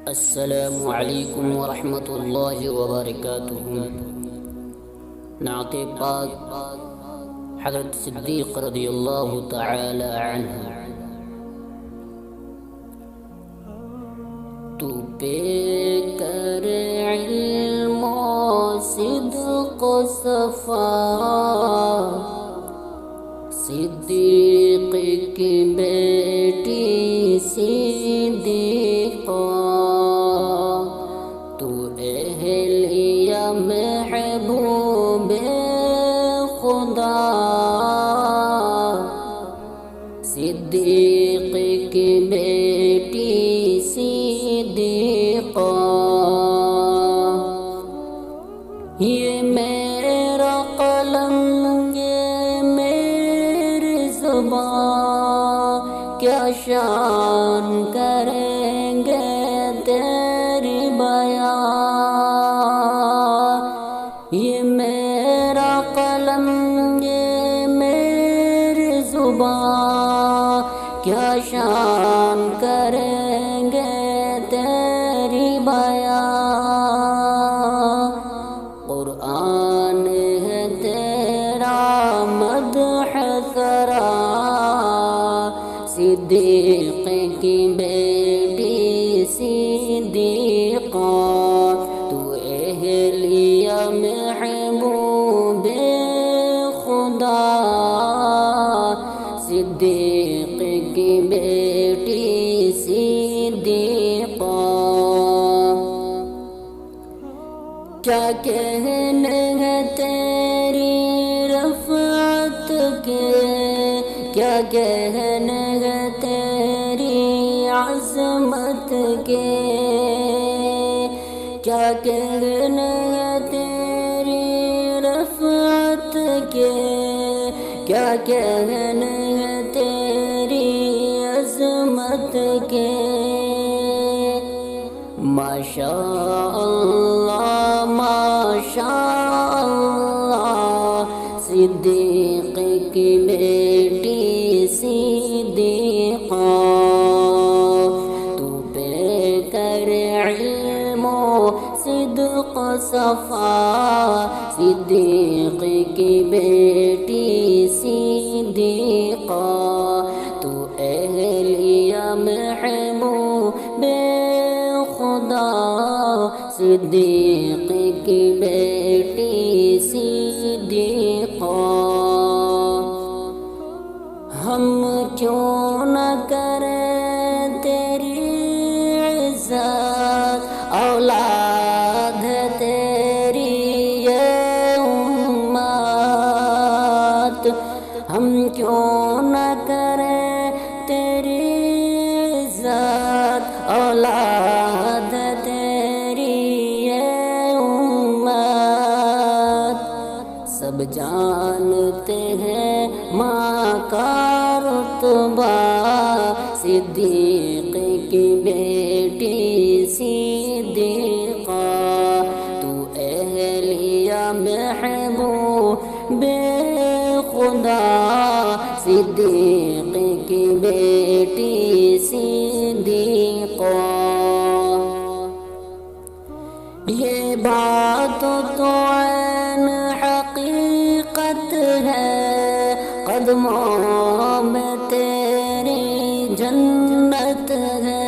السلام علیکم ورحمۃ اللہ وبرکاتہ۔ نعت پاک حضرت صدیق رضی اللہ تعالی عنہ۔ تو پہ کر علم و صدق و صفا، صدیق کی بیٹی صدیقہ، تو اہلیہ محبوب خدا، صدیق کی بیٹی صدیقہ۔ یہ میرا قلم، یہ میری زبان، کیا شان کریں گے تیری بیان۔ یہ میرا قلم، یہ میری زبان، کیا شان کریں گے تیری بیان۔ قرآن ہے تیرا مدح سرا، صدیق کی بیٹی صدیقہ، تو اہلیہ محبوب خدا، صدیق کی بیٹی صدیقہ۔ کیا کہنے ہیں تیری رفعت کے، کیا کہنے ہیں تیری عظمت کے، کیا کہنے ہیں تیری رفعت کے، کیا کہنے ہیں تیری عظمت کے۔ ماشاء اللہ ماشاء اللہ، صدیق کی بیٹی صدیقہ، تو پہ کر علم و صدق و صفا، صدیق کی بیٹی صدیقہ، تو اہلیہ محبوب خدا، صدیق کی بیٹی صدیقہ۔ ہم کیوں نہ کریں تیری عزت، اولاد ہے تیری یہ امت، ہم کیوں نہ کریں تیری عزت، اولاد ہے تیری یہ امت۔ سب جانتے ہیں ماں کا رتبہ، صدیق کی بیٹی صدیقہ، تو اہلیہ محبوب خدا، صدیق کی بیٹی صدیقہ۔ یہ بات تو عین حقیقت ہے، قدموں میں تیری جنت ہے۔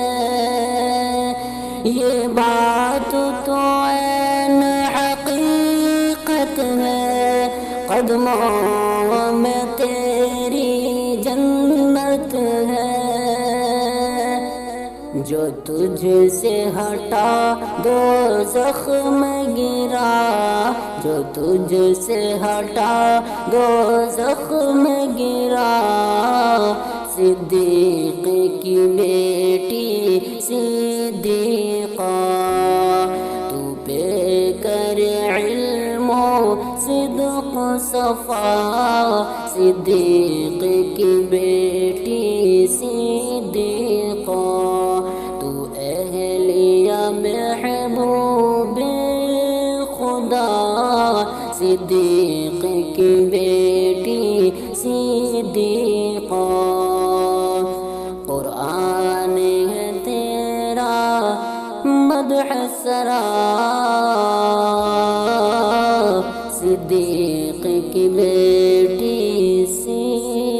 یہ بات تو عین حقیقت ہے، قدموں میں تیری جنت ہے۔ جو تجھ سے ہٹا دوزخ میں گرا، جو تجھ سے ہٹا دوزخ میں گرا، صدیق کی بیٹی صدیقہ، تو پہ کر علم و صدق و صفا، صدیق کی بیٹی صدیقہ، تو اہلیہ محبوب خدا، صدیق کی بیٹی صدیقہ۔ قرآن ہے تیرا مدح سرا صدیق کی بیٹی